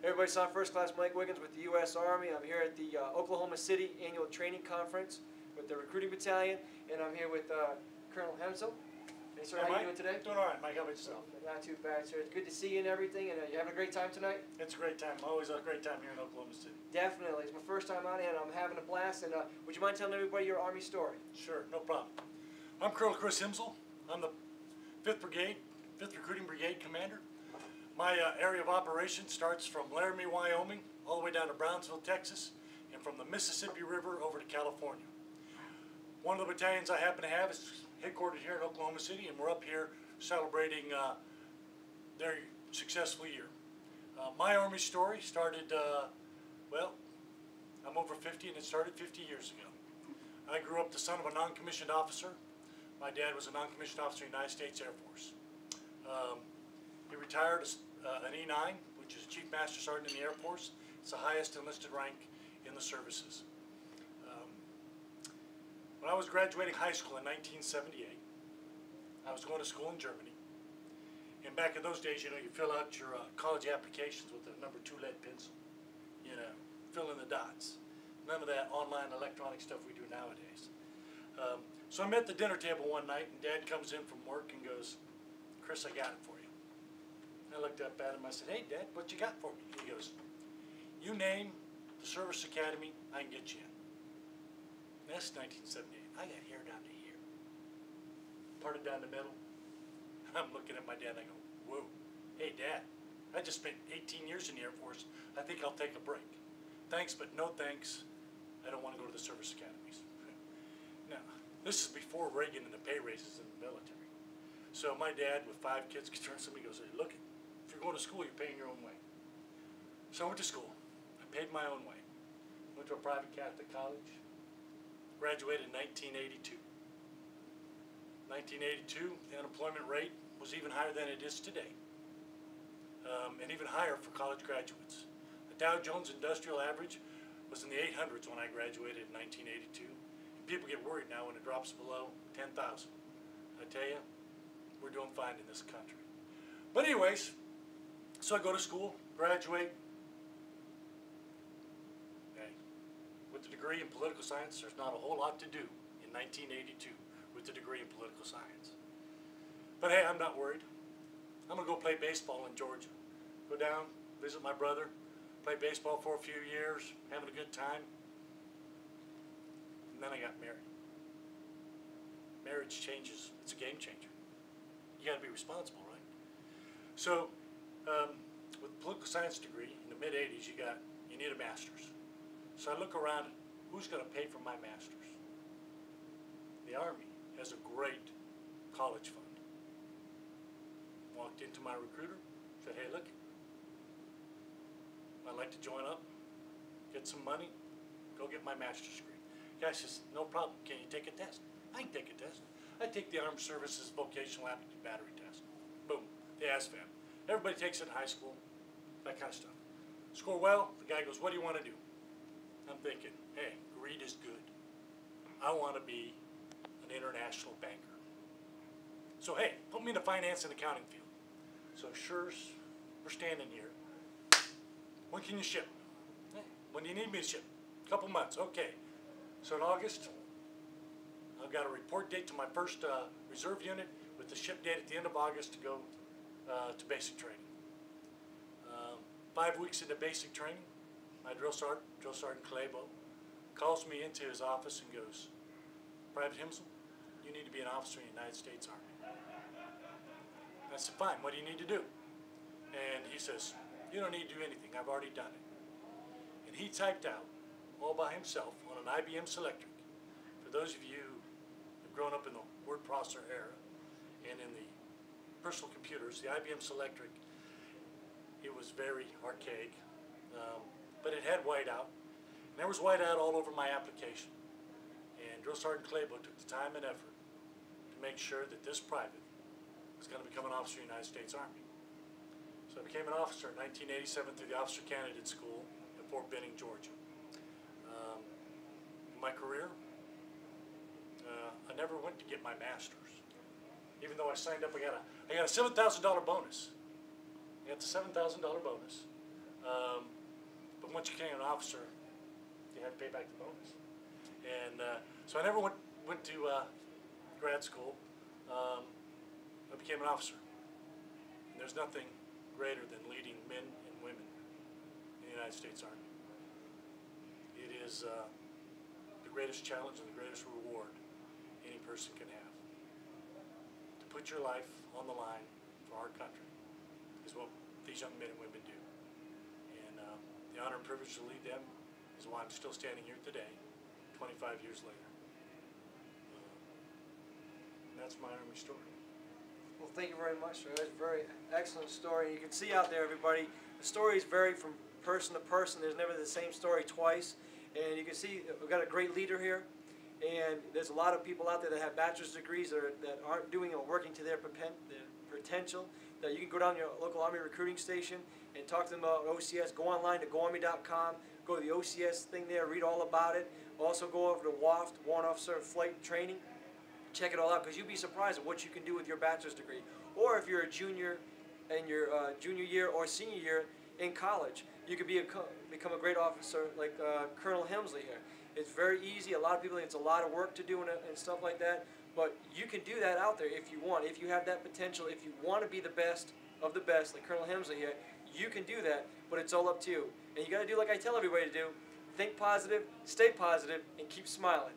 Everybody saw First Class Mike Wiggins with the U.S. Army. I'm here at the Oklahoma City Annual Training Conference with the Recruiting Battalion, and I'm here with Colonel Himsl. Hey, sir, how are you doing today? Doing all right, Mike. How about yourself? Not too bad, sir. It's good to see you and everything, and you having a great time tonight? It's a great time. Always a great time here in Oklahoma City. Definitely. It's my first time out here, and I'm having a blast. And would you mind telling everybody your Army story? Sure, no problem. I'm Colonel Chris Himsl. I'm the 5th Brigade, 5th Recruiting Brigade Commander. My area of operation starts from Laramie, Wyoming, all the way down to Brownsville, Texas, and from the Mississippi River over to California. One of the battalions I happen to have is headquartered here in Oklahoma City, and we're up here celebrating their successful year. My Army story started, well, I'm over 50 and it started 50 years ago. I grew up the son of a non-commissioned officer. My dad was a non-commissioned officer in the United States Air Force. He retired as an E9, which is Chief Master Sergeant in the Air Force. It's the highest enlisted rank in the services. When I was graduating high school in 1978, I was going to school in Germany. And back in those days, you know, you fill out your college applications with a number 2 lead pencil. You know, fill in the dots. None of that online electronic stuff we do nowadays. So I'm at the dinner table one night, and Dad comes in from work and goes, "Chris, I got it for you." I looked up at him. I said, "Hey, Dad, what you got for me?" He goes, "You name the service academy, I can get you in." That's 1978. I got hair down to here, parted down the middle. I'm looking at my dad and I go, "Whoa, hey Dad, I just spent 18 years in the Air Force. I think I'll take a break. Thanks, but no thanks. I don't want to go to the service academies." Now, this is before Reagan and the pay raises in the military. So my dad, with 5 kids, turns to me and goes, "Hey, look, if you're going to school, you're paying your own way." So I went to school. I paid my own way. Went to a private Catholic college. Graduated in 1982. 1982, the unemployment rate was even higher than it is today, and even higher for college graduates. The Dow Jones Industrial Average was in the 800s when I graduated in 1982. And people get worried now when it drops below 10,000. I tell you, we're doing fine in this country. But anyways, so I go to school, graduate. With a degree in political science, there's not a whole lot to do in 1982 with a degree in political science. But hey, I'm not worried. I'm going to go play baseball in Georgia. Go down, visit my brother, play baseball for a few years, having a good time. And then I got married. Marriage changes. It's a game changer. You got to be responsible, right? So, with a political science degree in the mid-80s, you need a master's. So I look around, who's going to pay for my master's? The Army has a great college fund. Walked into my recruiter, said, "Hey, look, I'd like to join up, get some money, go get my master's degree." The guy says, "No problem. Can you take a test?" "I can take a test. I take the Armed Services Vocational Aptitude Battery Test." Boom, the ASVAB. Everybody takes it in high school, that kind of stuff. Score well, the guy goes, "What do you want to do?" I'm thinking, hey, greed is good. I want to be an international banker. So hey, put me in the finance and accounting field. So sure, we're standing here. When can you ship? Hey, when do you need me to ship? A couple months, okay. So in August, I've got a report date to my first reserve unit with the ship date at the end of August to go to basic training. 5 weeks into basic training, my drill sergeant Kalebo, calls me into his office and goes, "Private Himsl, you need to be an officer in the United States Army." I said, "Fine, what do you need to do?" And he says, "You don't need to do anything, I've already done it." And he typed out, all by himself, on an IBM Selectric. For those of you who have grown up in the word processor era and in the personal computers, the IBM Selectric, it was very archaic. But it had whiteout, and there was whiteout all over my application. And Drill Sergeant Kalebo took the time and effort to make sure that this private was going to become an officer in the United States Army. So I became an officer in 1987 through the Officer Candidate School at Fort Benning, Georgia. In my career, I never went to get my master's. Even though I signed up, I got a $7,000 bonus. I got the $7,000 bonus. But once you became an officer, you had to pay back the bonus. And so I never went to grad school. I became an officer. And there's nothing greater than leading men and women in the United States Army. It is the greatest challenge and the greatest reward any person can have. To put your life on the line for our country is what these young men and women do. And the honor and privilege to lead them is why I'm still standing here today, 25 years later. And that's my Army story. Well, thank you very much, sir. That's a very excellent story. You can see out there, everybody, the stories vary from person to person. There's never the same story twice. And you can see we've got a great leader here. And there's a lot of people out there that have bachelor's degrees that aren't doing or working to their potential. That you can go down to your local Army recruiting station and talk to them about OCS. Go online to goarmy.com. Go to the OCS thing there, read all about it. Also go over to WAFT, Warrant Officer Flight Training. Check it all out, because you'd be surprised at what you can do with your bachelor's degree. Or if you're a junior in your junior year or senior year in college, you could become a great officer like Colonel Himsl here. It's very easy. A lot of people think it's a lot of work to do and stuff like that, but you can do that out there if you want. If you have that potential, if you want to be the best of the best, like Colonel Himsl here, you can do that, but it's all up to you. And you got to do like I tell everybody to do: think positive, stay positive, and keep smiling.